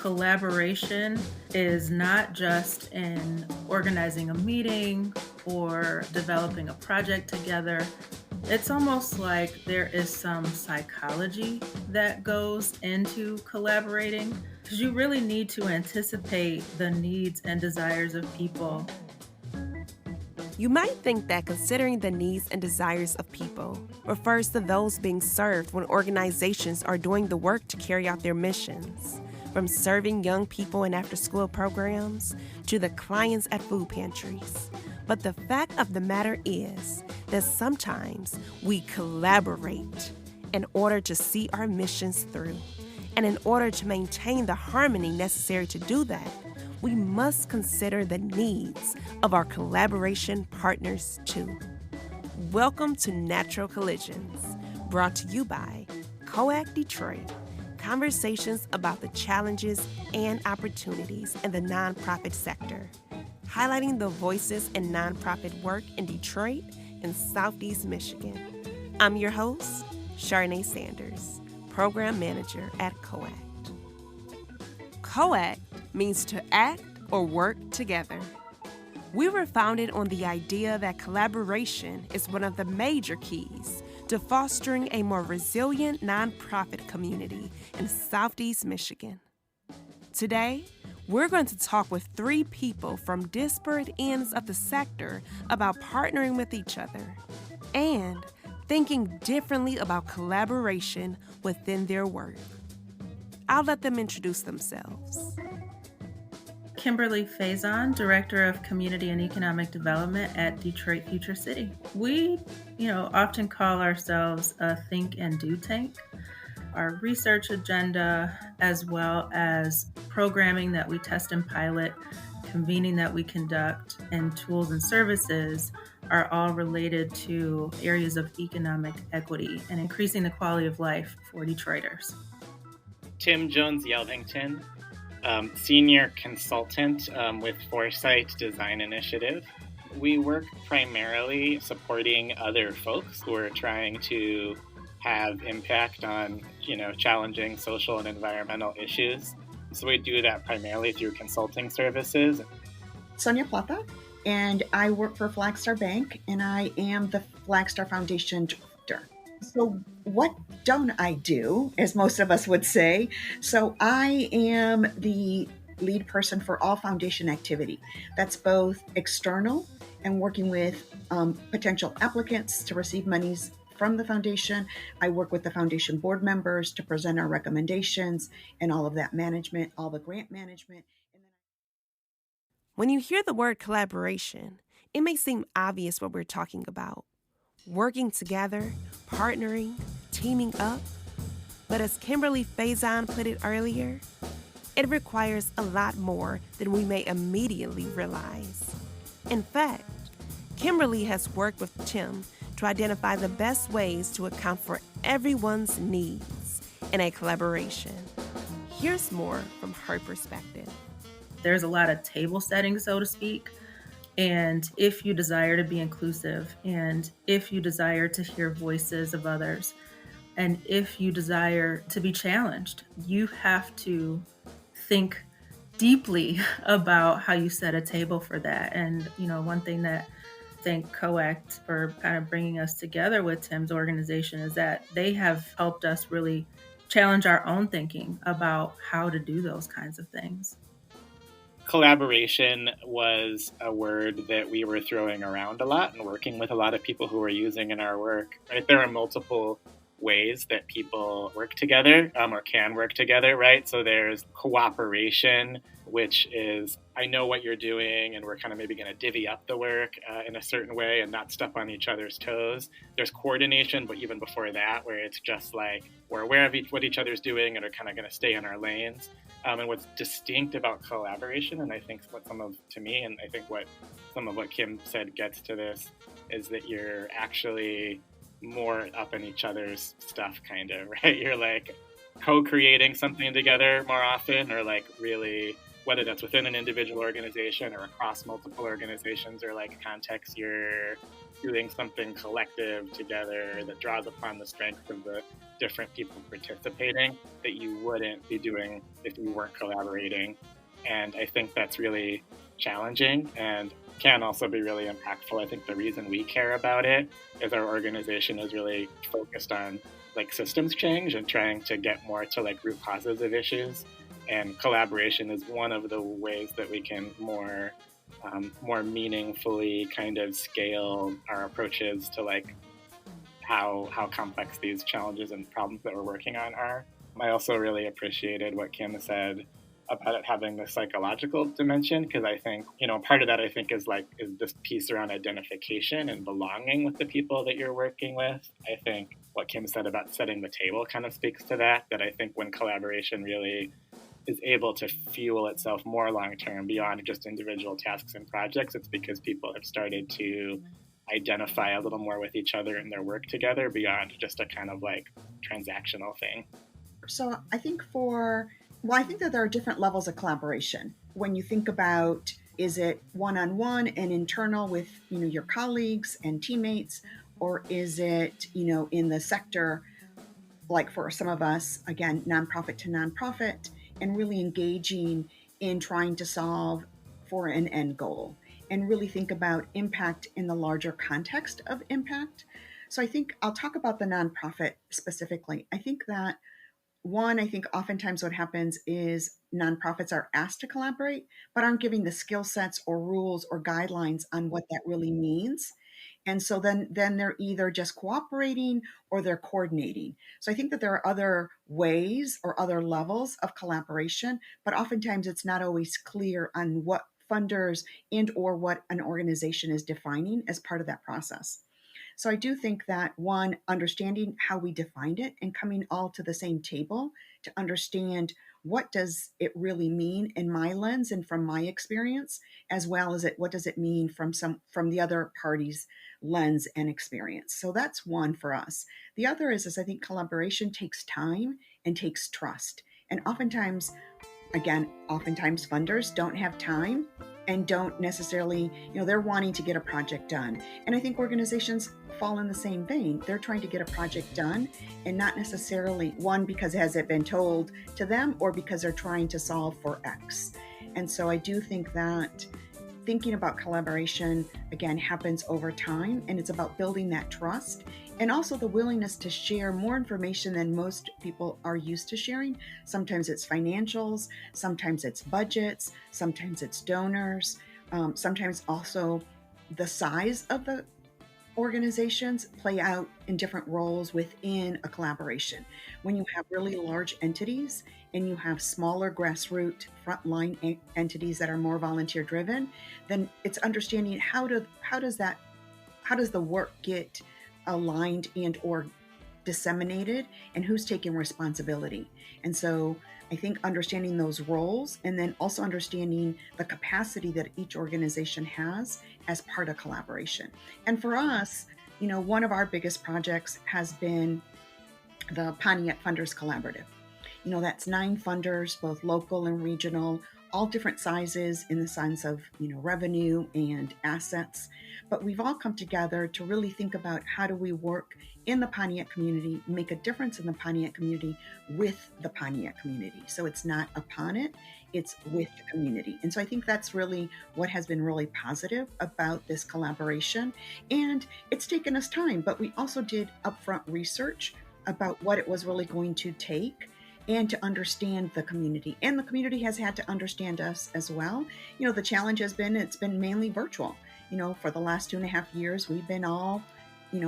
Collaboration is not just in organizing a meeting or developing a project together. It's almost like there is some psychology that goes into collaborating because you really need to anticipate the needs and desires of people. You might think that considering the needs and desires of people refers to those being served when organizations are doing the work to carry out their missions, from serving young people in after-school programs to the clients at food pantries. But the fact of the matter is that sometimes we collaborate in order to see our missions through. And in order to maintain the harmony necessary to do that, we must consider the needs of our collaboration partners too. Welcome to Natural Collisions, brought to you by Co.act Detroit, conversations about the challenges and opportunities in the nonprofit sector, highlighting the voices in nonprofit work in Detroit and Southeast Michigan. I'm your host, Charnay Sanders, Program Manager at Co.act. Co.act means to act or work together. We were founded on the idea that collaboration is one of the major keys to fostering a more resilient nonprofit community in Southeast Michigan. Today, we're going to talk with 3 people from disparate ends of the sector about partnering with each other and thinking differently about collaboration within their work. I'll let them introduce themselves. Kimberly Faison, Director of Community and Economic Development at Detroit Future City. We, often call ourselves a think and do tank. Our research agenda, as well as programming that we test and pilot, convening that we conduct, and tools and services are all related to areas of economic equity and increasing the quality of life for Detroiters. Jones Yelvington, Senior Consultant with Foresight Design Initiative. We work primarily supporting other folks who are trying to have impact on, challenging social and environmental issues. So we do that primarily through consulting services. Sonia Plata, and I work for Flagstar Bank, and I am the Flagstar Foundation Director. So what don't I do, as most of us would say? So I am the lead person for all foundation activity. That's both external and working with potential applicants to receive monies from the foundation. I work with the foundation board members to present our recommendations and all of that management, all the grant management. When you hear the word collaboration, it may seem obvious what we're talking about. Working together, partnering, teaming up. But as Kimberly Faison put it earlier, it requires a lot more than we may immediately realize. In fact, Kimberly has worked with Tim to identify the best ways to account for everyone's needs in a collaboration. Here's more from her perspective. There's a lot of table setting, so to speak. And if you desire to be inclusive, and if you desire to hear voices of others, and if you desire to be challenged, you have to think deeply about how you set a table for that. And, one thing that I thank Co.act for kind of bringing us together with Tim's organization is that they have helped us really challenge our own thinking about how to do those kinds of things. Collaboration was a word that we were throwing around a lot and working with a lot of people who were using in our work. Right? There are multiple ways that people work together or can work together, right? So there's cooperation, which is, I know what you're doing and we're kind of maybe going to divvy up the work in a certain way and not step on each other's toes. There's coordination, but even before that, where it's just like we're aware of what each other's doing and are kind of going to stay in our lanes. And what's distinct about collaboration, and I think what some of what Kim said gets to this, is that you're actually more up in each other's stuff, kind of, right? You're like co-creating something together more often, or like really whether that's within an individual organization or across multiple organizations or like contexts, you're doing something collective together that draws upon the strength of the different people participating that you wouldn't be doing if you weren't collaborating. And I think that's really challenging and can also be really impactful. I think the reason we care about it is our organization is really focused on like systems change and trying to get more to like root causes of issues. And collaboration is one of the ways that we can more meaningfully kind of scale our approaches to like how complex these challenges and problems that we're working on are. I also really appreciated what Kim said about it having the psychological dimension, because I think, part of that I think is this piece around identification and belonging with the people that you're working with. I think what Kim said about setting the table kind of speaks to that I think when collaboration really is able to fuel itself more long term beyond just individual tasks and projects, it's because people have started to identify a little more with each other in their work together beyond just a kind of like transactional thing. So I think I think that there are different levels of collaboration. When you think about, is it one-on-one and internal with, your colleagues and teammates, or is it, in the sector, like for some of us, again, nonprofit to nonprofit, and really engaging in trying to solve for an end goal and really think about impact in the larger context of impact. So I think I'll talk about the nonprofit specifically. I think that I think oftentimes what happens is nonprofits are asked to collaborate, but aren't giving the skill sets or rules or guidelines on what that really means. And so then they're either just cooperating or they're coordinating. So I think that there are other ways or other levels of collaboration, but oftentimes it's not always clear on what funders and or what an organization is defining as part of that process. So I do think that one, understanding how we defined it and coming all to the same table to understand what does it really mean in my lens and from my experience, as well as what does it mean from the other party's lens and experience. So that's one for us. The other is I think collaboration takes time and takes trust. And oftentimes funders don't have time and don't necessarily, they're wanting to get a project done. And I think organizations fall in the same vein. They're trying to get a project done and not necessarily, one, because has it been told to them or because they're trying to solve for X. And so I do think that thinking about collaboration, again, happens over time, and it's about building that trust and also the willingness to share more information than most people are used to sharing. Sometimes it's financials, sometimes it's budgets, sometimes it's donors, sometimes also the size of the organizations play out in different roles within a collaboration. When you have really large entities and you have smaller grassroots frontline entities that are more volunteer driven, then it's understanding how does the work get aligned and or disseminated and who's taking responsibility. And so I think understanding those roles and then also understanding the capacity that each organization has as part of collaboration. And for us, one of our biggest projects has been the Pontiac Funders Collaborative. That's 9 funders, both local and regional, all different sizes in the sense of, revenue and assets. But we've all come together to really think about how do we work in the Pontiac community, make a difference in the Pontiac community with the Pontiac community. So it's not upon it, it's with the community. And so I think that's really what has been really positive about this collaboration. And it's taken us time, but we also did upfront research about what it was really going to take and to understand the community. And the community has had to understand us as well. The challenge has been, it's been mainly virtual. For the last 2.5 years, we've been all,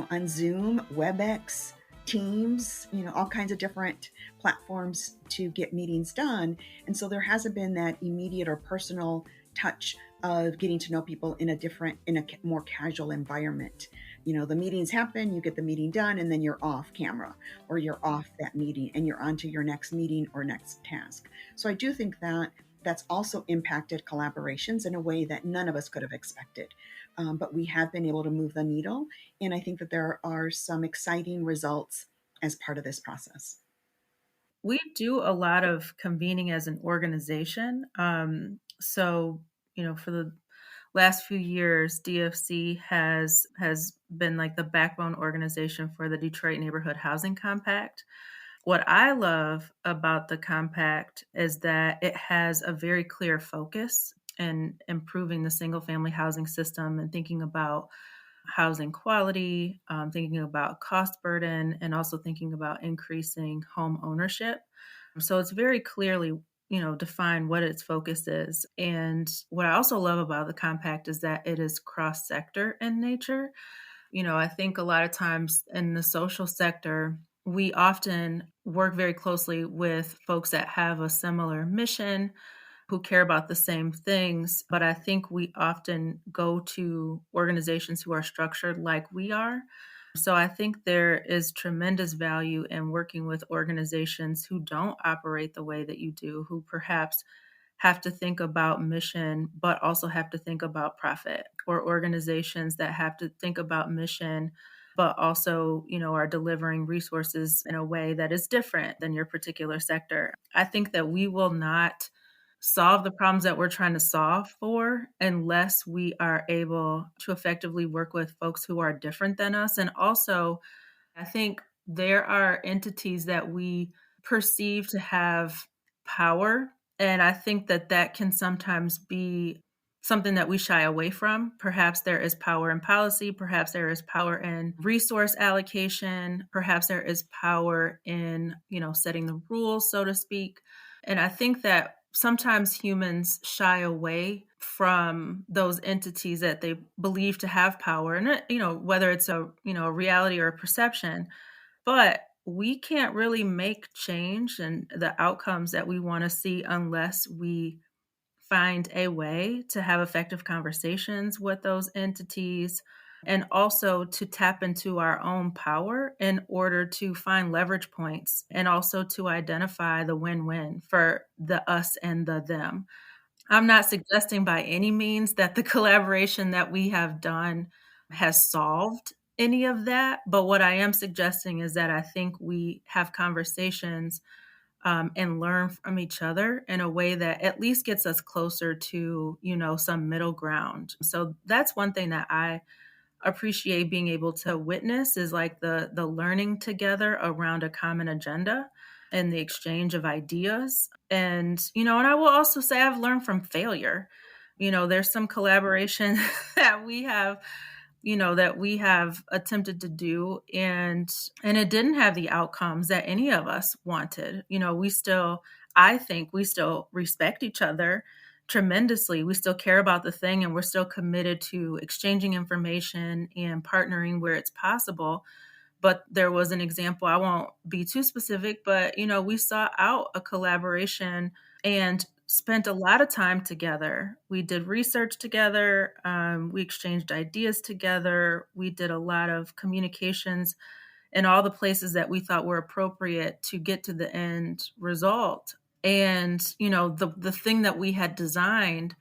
on Zoom, WebEx, Teams, all kinds of different platforms to get meetings done. And so there hasn't been that immediate or personal touch of getting to know people in a more casual environment. The meetings happen, you get the meeting done, and then you're off camera or you're off that meeting and you're on to your next meeting or next task. So I do think that that's also impacted collaborations in a way that none of us could have expected. But we have been able to move the needle. And I think that there are some exciting results as part of this process. We do a lot of convening as an organization. For the last few years, DFC has been like the backbone organization for the Detroit Neighborhood Housing Compact. What I love about the compact is that it has a very clear focus in improving the single family housing system and thinking about housing quality, thinking about cost burden, and also thinking about increasing home ownership. So it's very clearly, defined what its focus is. And what I also love about the compact is that it is cross sector in nature. I think a lot of times in the social sector, we often work very closely with folks that have a similar mission, who care about the same things. But I think we often go to organizations who are structured like we are. So I think there is tremendous value in working with organizations who don't operate the way that you do, who perhaps have to think about mission, but also have to think about profit, or organizations that have to think about mission, but also, are delivering resources in a way that is different than your particular sector. I think that we will not solve the problems that we're trying to solve for unless we are able to effectively work with folks who are different than us. And also, I think there are entities that we perceive to have power. And I think that that can sometimes be something that we shy away from. Perhaps there is power in policy. Perhaps there is power in resource allocation. Perhaps there is power in, setting the rules, so to speak. And I think that sometimes humans shy away from those entities that they believe to have power, and whether it's a reality or a perception. But we can't really make change and the outcomes that we want to see unless we find a way to have effective conversations with those entities, and also to tap into our own power in order to find leverage points, and also to identify the win-win for the us and the them. I'm not suggesting by any means that the collaboration that we have done has solved any of that, but what I am suggesting is that I think we have conversations, and learn from each other in a way that at least gets us closer to, some middle ground. So that's one thing that I appreciate being able to witness, is like the learning together around a common agenda and the exchange of ideas. And I will also say I've learned from failure. There's some collaboration that we have attempted to do, and it didn't have the outcomes that any of us wanted. I think we still respect each other tremendously. We still care about the thing, and we're still committed to exchanging information and partnering where it's possible. But there was an example, I won't be too specific, but we sought out a collaboration and spent a lot of time together. We did research together. We exchanged ideas together. We did a lot of communications in all the places that we thought were appropriate to get to the end result. And, the thing that we had designed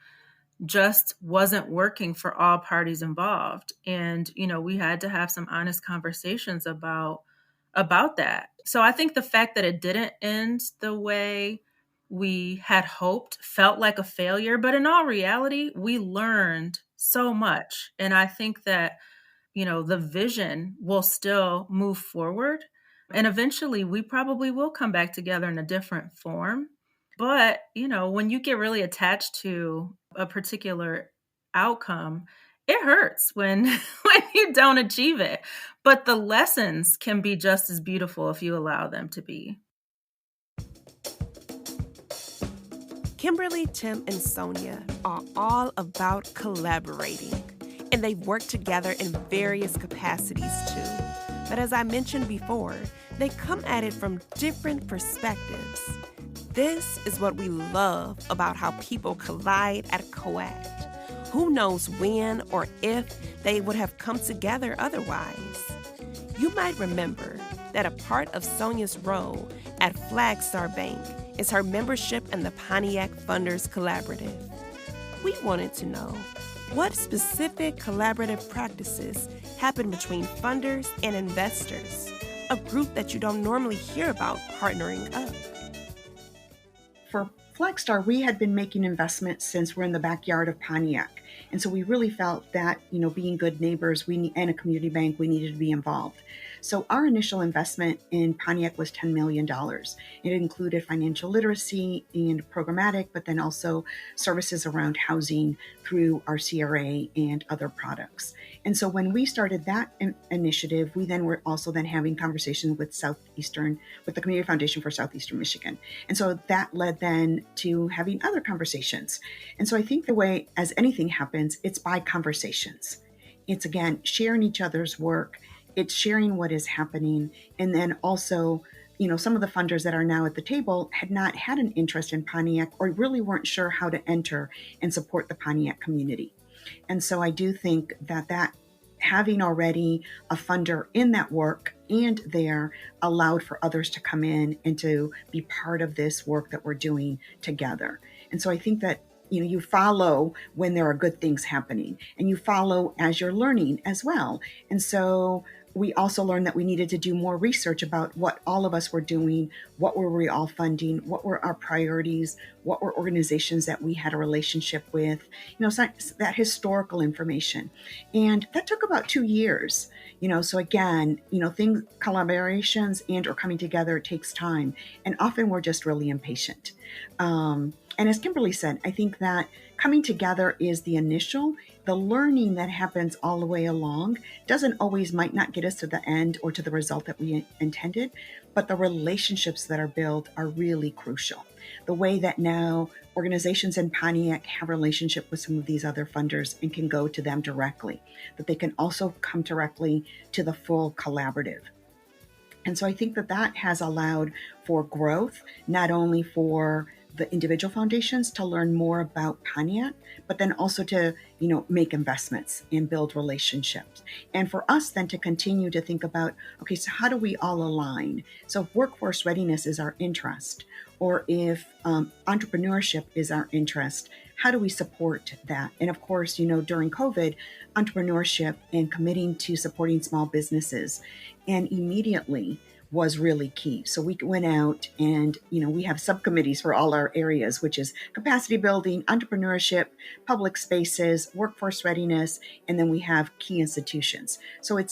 just wasn't working for all parties involved. And, we had to have some honest conversations about that. So I think the fact that it didn't end the way we had hoped felt like a failure, but in all reality, we learned so much. And I think that, the vision will still move forward. And eventually we probably will come back together in a different form. But, when you get really attached to a particular outcome, it hurts when when you don't achieve it. But the lessons can be just as beautiful if you allow them to be. Kimberly, Tim, and Sonia are all about collaborating, and they've worked together in various capacities too. But as I mentioned before, they come at it from different perspectives. This is what we love about how people collide at Co.act. Who knows when or if they would have come together otherwise? You might remember that a part of Sonia's role at Flagstar Bank is her membership in the Pontiac Funders Collaborative. We wanted to know, what specific collaborative practices happen between funders and investors? a group that you don't normally hear about partnering up. For Flagstar, we had been making investments since we're in the backyard of Pontiac. And so we really felt that, being good neighbors and a community bank, we needed to be involved. So our initial investment in Pontiac was $10 million. It included financial literacy and programmatic, but then also services around housing through our CRA and other products. And so when we started that initiative, we then were also then having conversations with the Community Foundation for Southeastern Michigan. And so that led then to having other conversations. And so I think the way, as anything happens, it's by conversations. It's, again, sharing each other's work. It's sharing what is happening. And then also, some of the funders that are now at the table had not had an interest in Pontiac or really weren't sure how to enter and support the Pontiac community. And so I do think that having already a funder in that work and there allowed for others to come in and to be part of this work that we're doing together. And so I think that you follow when there are good things happening, and you follow as you're learning as well. And so we also learned that we needed to do more research about what all of us were doing, what were we all funding, what were our priorities, what were organizations that we had a relationship with, that historical information. And that took about 2 years. So again, collaborations and or coming together takes time. And often we're just really impatient. And as Kimberly said, I think that coming together is the initial. The learning that happens all the way along might not get us to the end or to the result that we intended, but the relationships that are built are really crucial. The way that now organizations in Pontiac have a relationship with some of these other funders and can go to them directly, that they can also come directly to the full collaborative. And so I think that has allowed for growth, not only for the individual foundations to learn more about Pontiac, but then also to, make investments and build relationships. And for us then to continue to think about, okay, so how do we all align? So if workforce readiness is our interest, or if entrepreneurship is our interest, how do we support that? And of course, during COVID, entrepreneurship and committing to supporting small businesses and immediately was really key. So we went out and, we have subcommittees for all our areas, which is capacity building, entrepreneurship, public spaces, workforce readiness, and then we have key institutions. So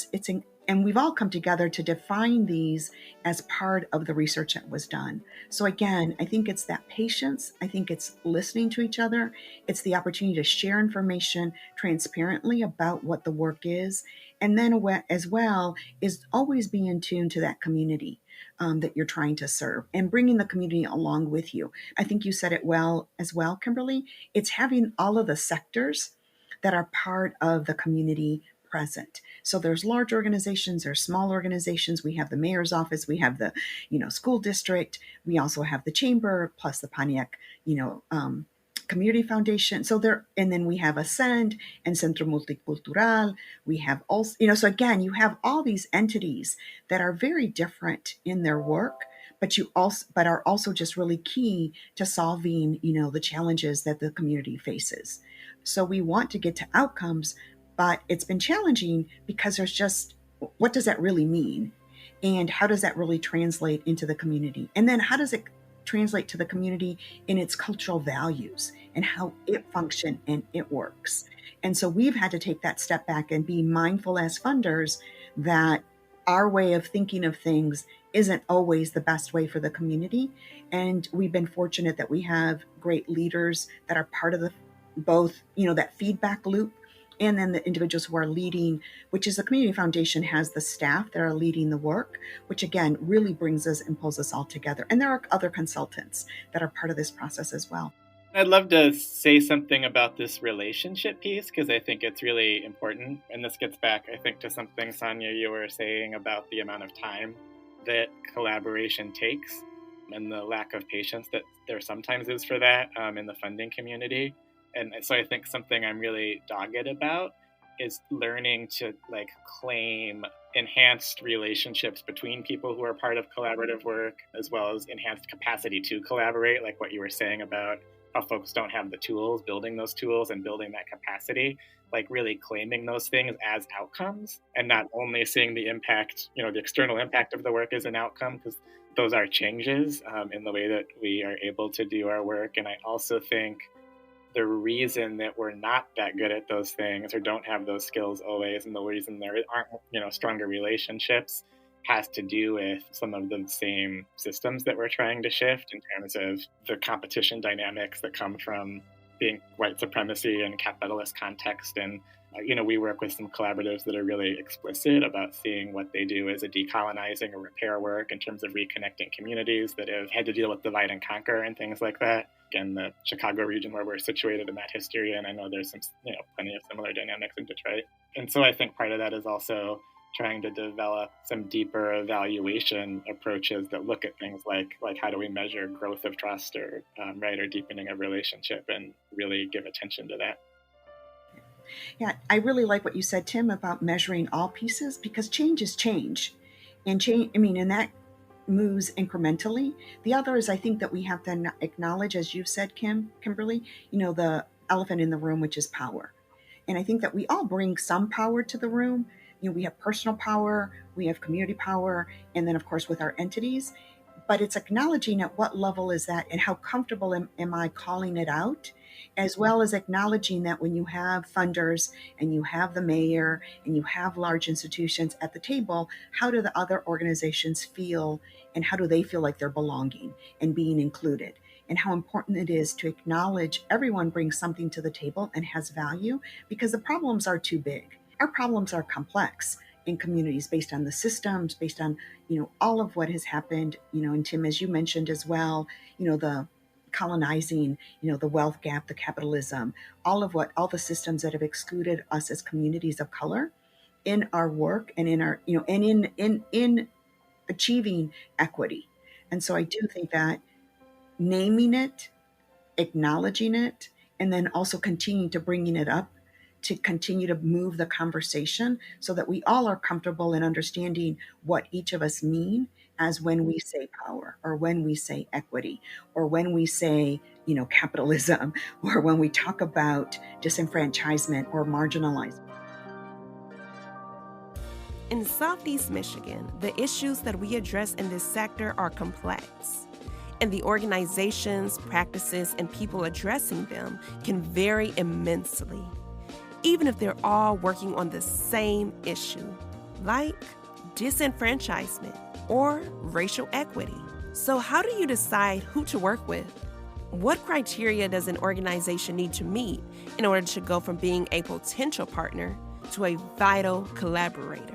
and we've all come together to define these as part of the research that was done. So again, I think it's that patience. I think it's listening to each other. It's the opportunity to share information transparently about what the work is. And then as well is always being in tune to that community that you're trying to serve and bringing the community along with you. I think you said it well as well, Kimberly. It's having all of the sectors that are part of the community present. So there's large organizations, there's small organizations. We have the mayor's office, we have the, school district. We also have the chamber plus the Pontiac, Community Foundation. And then we have Ascend and Centro Multicultural. We have also, so again, you have all these entities that are very different in their work, but are also just really key to solving, the challenges that the community faces. So we want to get to outcomes, but it's been challenging because there's just, what does that really mean? And how does that really translate into the community? And then how does it translate to the community in its cultural values and how it functions and it works? And so we've had to take that step back and be mindful as funders that our way of thinking of things isn't always the best way for the community. And we've been fortunate that we have great leaders that are part of both, that feedback loop. And then the individuals who are leading, which is the Community Foundation has the staff that are leading the work, which again really brings us and pulls us all together. And there are other consultants that are part of this process as well. I'd love to say something about this relationship piece because I think it's really important. And this gets back, I think, to something, Sonia, you were saying about the amount of time that collaboration takes and the lack of patience that there sometimes is for that in the funding community. And so I think something I'm really dogged about is learning to claim enhanced relationships between people who are part of collaborative work, as well as enhanced capacity to collaborate, like what you were saying about how folks don't have the tools, building those tools and building that capacity, like really claiming those things as outcomes and not only seeing the impact, the external impact of the work as an outcome, because those are changes in the way that we are able to do our work. And I also think the reason that we're not that good at those things or don't have those skills always, and the reason there aren't stronger relationships, has to do with some of the same systems that we're trying to shift in terms of the competition dynamics that come from being white supremacy and capitalist context. And we work with some collaboratives that are really explicit about seeing what they do as a decolonizing or repair work in terms of reconnecting communities that have had to deal with divide and conquer and things like that. Again, the Chicago region where we're situated in that history, and I know there's some, plenty of similar dynamics in Detroit. And so I think part of that is also trying to develop some deeper evaluation approaches that look at things like how do we measure growth of trust or deepening of relationship, and really give attention to that. Yeah, I really like what you said, Tim, about measuring all pieces, because change is change. And and that moves incrementally. The other is, I think that we have to acknowledge, as you said, Kimberly, the elephant in the room, which is power. And I think that we all bring some power to the room. We have personal power, we have community power, and then, of course, with our entities. But it's acknowledging at what level is that and how comfortable am I calling it out, as well as acknowledging that when you have funders and you have the mayor and you have large institutions at the table, how do the other organizations feel, and how do they feel like they're belonging and being included? And how important it is to acknowledge everyone brings something to the table and has value, because the problems are too big. Our problems are complex in communities based on the systems, based on, all of what has happened, and Tim, as you mentioned as well, the colonizing, the wealth gap, the capitalism, all the systems that have excluded us as communities of color in our work and in our, and in achieving equity. And so I do think that naming it, acknowledging it, and then also continuing to bringing it up to continue to move the conversation so that we all are comfortable in understanding what each of us mean as when we say power, or when we say equity, or when we say, capitalism, or when we talk about disenfranchisement or marginalized. In Southeast Michigan, the issues that we address in this sector are complex, and the organizations, practices, and people addressing them can vary immensely, even if they're all working on the same issue, like disenfranchisement or racial equity. So how do you decide who to work with? What criteria does an organization need to meet in order to go from being a potential partner to a vital collaborator?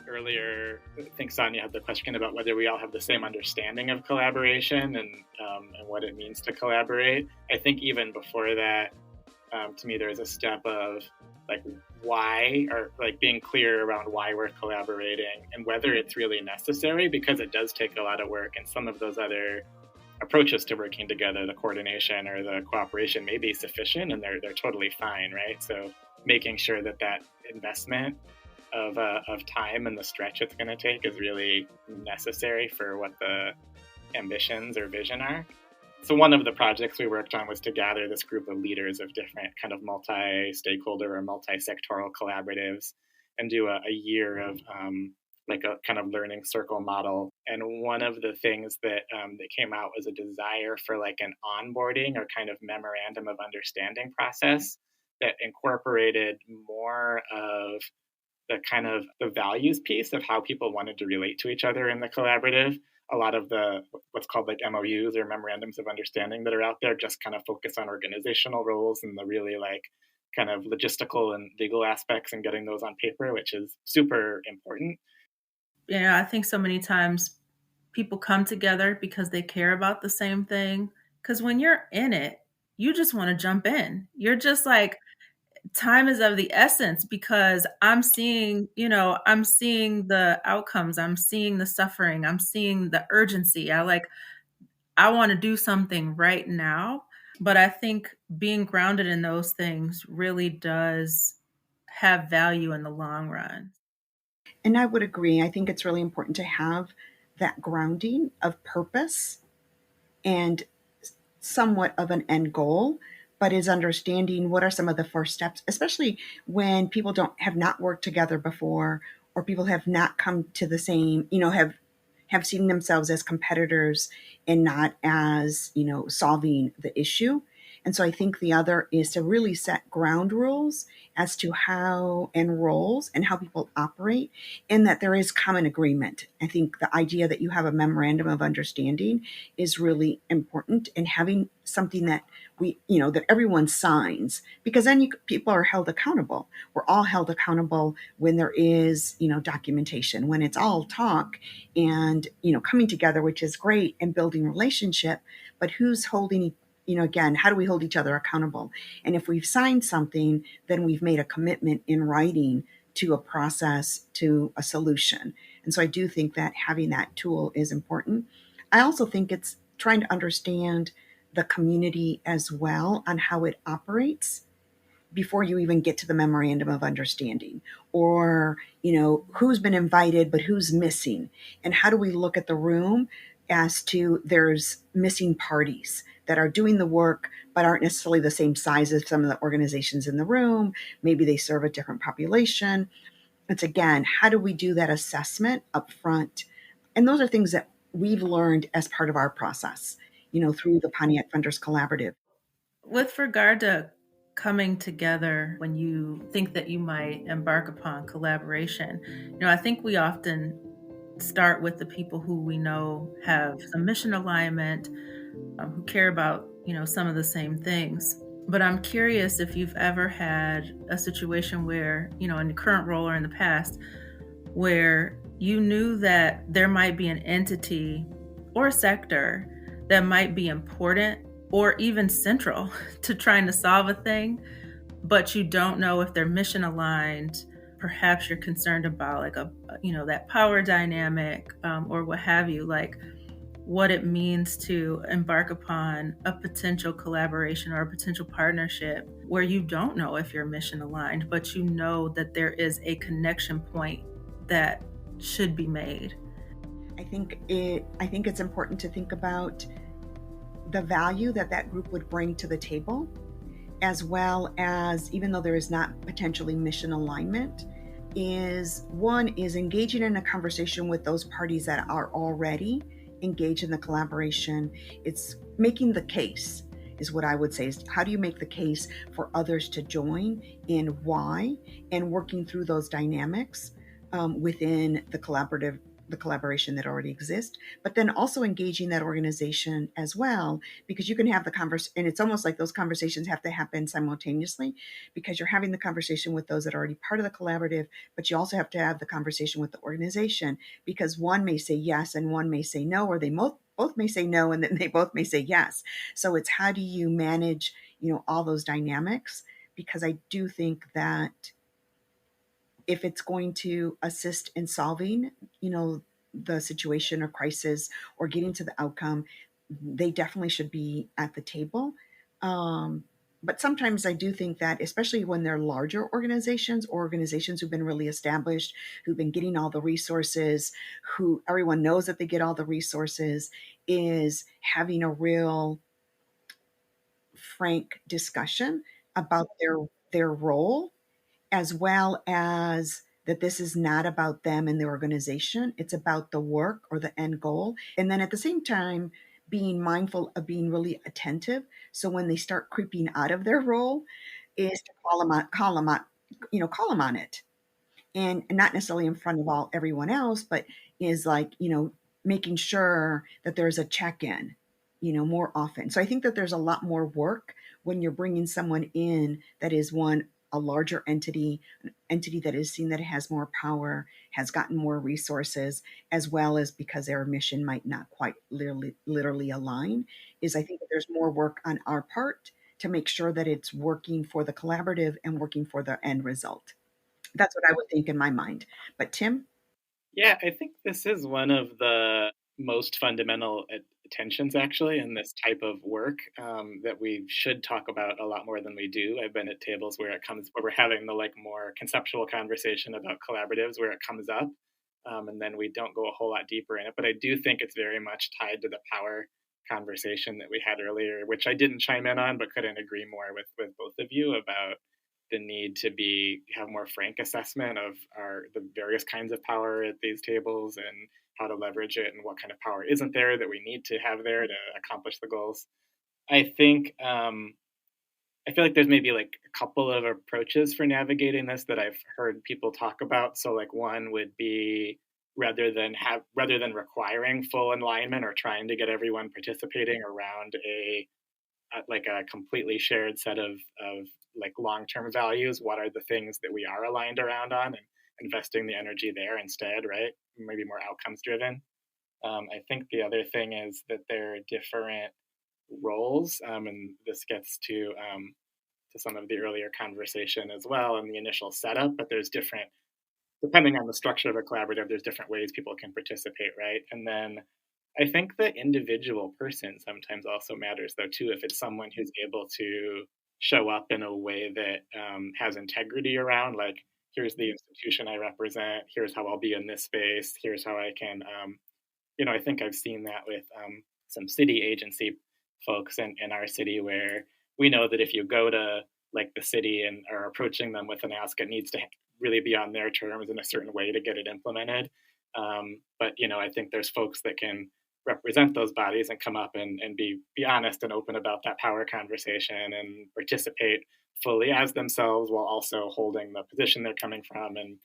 Earlier, I think Sonia had the question about whether we all have the same understanding of collaboration and what it means to collaborate. I think even before that, to me, there's a step of why, or being clear around why we're collaborating and whether it's really necessary, because it does take a lot of work, and some of those other approaches to working together, the coordination or the cooperation, may be sufficient and they're totally fine, right? So making sure that investment of time and the stretch it's going to take is really necessary for what the ambitions or vision are. So one of the projects we worked on was to gather this group of leaders of different kind of multi-stakeholder or multi-sectoral collaboratives and do a year of a kind of learning circle model. And one of the things that came out was a desire for an onboarding or kind of memorandum of understanding process that incorporated more of the kind of the values piece of how people wanted to relate to each other in the collaborative. A lot of the what's called MOUs or memorandums of understanding that are out there just kind of focus on organizational roles and the really kind of logistical and legal aspects and getting those on paper, which is super important. Yeah, I think so many times people come together because they care about the same thing. Because when you're in it, you just want to jump in. You're just time is of the essence, because I'm seeing the outcomes. I'm seeing the suffering. I'm seeing the urgency. I want to do something right now. But I think being grounded in those things really does have value in the long run. And I would agree. I think it's really important to have that grounding of purpose and somewhat of an end goal, but is understanding what are some of the first steps, especially when people don't have not worked together before, or people have not come to the same, have seen themselves as competitors and not as, solving the issue. And so I think the other is to really set ground rules as to how and roles and how people operate, and that there is common agreement. I think the idea that you have a memorandum of understanding is really important, and having something that that everyone signs, because then people are held accountable. We're all held accountable when there is, documentation, when it's all talk and, coming together, which is great, and building relationship, but who's holding, again, how do we hold each other accountable? And if we've signed something, then we've made a commitment in writing to a process, to a solution. And so I do think that having that tool is important. I also think it's trying to understand the community as well on how it operates before you even get to the memorandum of understanding, or who's been invited but who's missing, and how do we look at the room as to there's missing parties that are doing the work but aren't necessarily the same size as some of the organizations in the room. Maybe they serve a different population. It's, again, how do we do that assessment up front? And those are things that we've learned as part of our process, through the Pontiac Funders Collaborative. With regard to coming together when you think that you might embark upon collaboration, I think we often start with the people who we know have some mission alignment, who care about, some of the same things. But I'm curious if you've ever had a situation where, in your current role or in the past, where you knew that there might be an entity or a sector that might be important or even central to trying to solve a thing, but you don't know if they're mission aligned. Perhaps you're concerned about like that power dynamic, or what have you, like what it means to embark upon a potential collaboration or a potential partnership where you don't know if you're mission aligned, but you know that there is a connection point that should be made. I think it's important to think about the value that group would bring to the table, as well as, even though there is not potentially mission alignment, is engaging in a conversation with those parties that are already engaged in the collaboration. It's making the case, is what I would say, is how do you make the case for others to join, and why, and working through those dynamics within the collaboration that already exists, but then also engaging that organization as well, because you can have the conversation, and it's almost like those conversations have to happen simultaneously, because you're having the conversation with those that are already part of the collaborative, but you also have to have the conversation with the organization, because one may say yes and one may say no, or they both may say no and then they both may say yes. So it's how do you manage, all those dynamics, because I do think that if it's going to assist in solving, the situation or crisis, or getting to the outcome, they definitely should be at the table. But sometimes I do think that, especially when they're larger organizations, or organizations who've been really established, who've been getting all the resources, who everyone knows that they get all the resources, is having a real frank discussion about their role, as well as that this is not about them and the organization. It's about the work or the end goal. And then at the same time, being mindful of being really attentive. So when they start creeping out of their role, is to call them on it. And not necessarily in front of everyone else, but is like, making sure that there's a check-in, more often. So I think that there's a lot more work when you're bringing someone in that is a larger entity, an entity that is seen that it has more power, has gotten more resources, as well as because their mission might not quite literally align, is I think that there's more work on our part to make sure that it's working for the collaborative and working for the end result. That's what I would think in my mind. But Tim? Yeah, I think this is one of the most fundamental tensions, actually, in this type of work, that we should talk about a lot more than we do. I've been at tables where we're having the more conceptual conversation about collaboratives, where it comes up, and then we don't go a whole lot deeper in it. But I do think it's very much tied to the power conversation that we had earlier, which I didn't chime in on, but couldn't agree more with both of you about the need to have more frank assessment of the various kinds of power at these tables and how to leverage it and what kind of power isn't there that we need to have there to accomplish the goals. I think I feel like there's maybe like a couple of approaches for navigating this that I've heard people talk about. So like one would be rather than requiring full alignment or trying to get everyone participating around a completely shared set of like long-term values, what are the things that we are aligned around on, and investing the energy there instead, right? Maybe more outcomes driven. I think the other thing is that there are different roles, and this gets to some of the earlier conversation as well in the initial setup, but there's different, depending on the structure of a collaborative, there's different ways people can participate, right? And then I think the individual person sometimes also matters though too, if it's someone who's able to show up in a way that has integrity around, like, here's the institution I represent, here's how I'll be in this space, here's how I can, I think I've seen that with some city agency folks in our city, where we know that if you go to like the city and are approaching them with an ask, it needs to really be on their terms in a certain way to get it implemented. But I think there's folks that can represent those bodies and come up and be honest and open about that power conversation and participate fully as themselves while also holding the position they're coming from. And,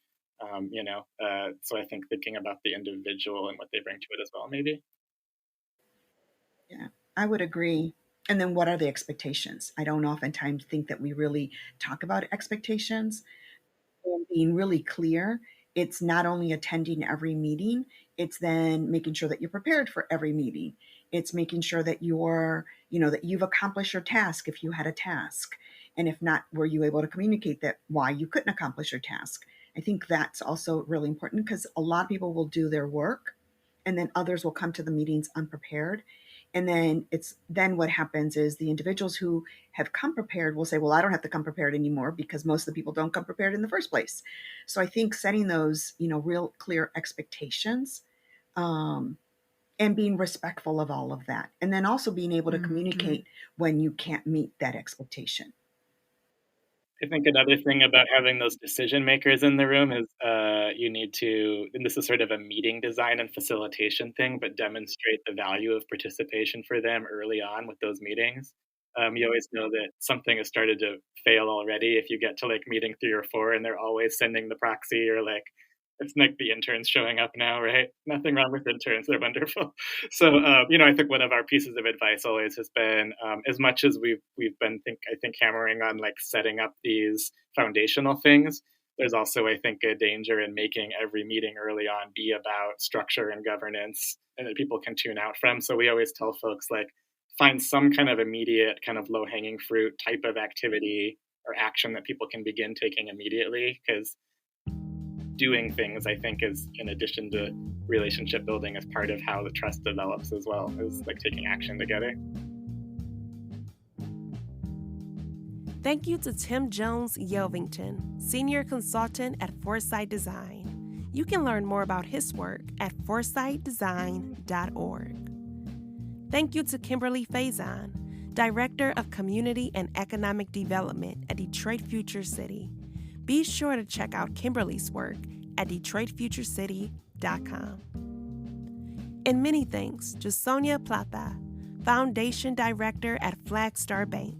so I think thinking about the individual and what they bring to it as well, maybe. Yeah, I would agree. And then what are the expectations? I don't oftentimes think that we really talk about expectations and being really clear. It's not only attending every meeting, it's then making sure that you're prepared for every meeting. It's making sure that that you've accomplished your task if you had a task. And if not, were you able to communicate that why you couldn't accomplish your task? I think that's also really important, because a lot of people will do their work and then others will come to the meetings unprepared. And then what happens is the individuals who have come prepared will say, well, I don't have to come prepared anymore because most of the people don't come prepared in the first place. So I think setting those, real clear expectations, and being respectful of all of that. And then also being able to communicate when you can't meet that expectation. I think another thing about having those decision makers in the room is you need to, and this is sort of a meeting design and facilitation thing, but demonstrate the value of participation for them early on with those meetings. You always know that something has started to fail already if you get to like meeting 3 or 4 and they're always sending the proxy, or like, it's like the interns showing up now, right? Nothing wrong with interns, they're wonderful. So, I think one of our pieces of advice always has been, as much as we've been, I think, hammering on like setting up these foundational things, there's also, I think, a danger in making every meeting early on be about structure and governance and that people can tune out from. So we always tell folks, like, find some kind of immediate, kind of low-hanging fruit type of activity or action that people can begin taking immediately, because doing things, I think, is, in addition to relationship building, is part of how the trust develops as well, is like taking action together. Thank you to Tim Jones Yelvington, Senior Consultant at Foresight Design. You can learn more about his work at foresightdesign.org. Thank you to Kimberly Faison, Director of Community and Economic Development at Detroit Future City. Be sure to check out Kimberly's work at DetroitFutureCity.com. And many thanks to Sonia Plata, Foundation Director at Flagstar Bank.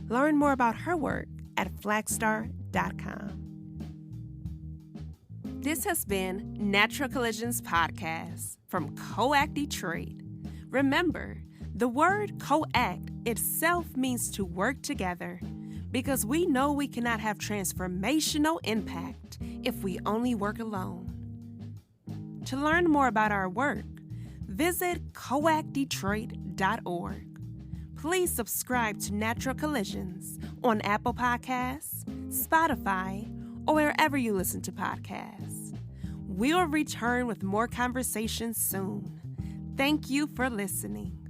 Learn more about her work at Flagstar.com. This has been Natural Collisions Podcast from Co.act Detroit. Remember, the word co-act itself means to work together, because we know we cannot have transformational impact if we only work alone. To learn more about our work, visit coactdetroit.org. Please subscribe to Natural Collisions on Apple Podcasts, Spotify, or wherever you listen to podcasts. We'll return with more conversations soon. Thank you for listening.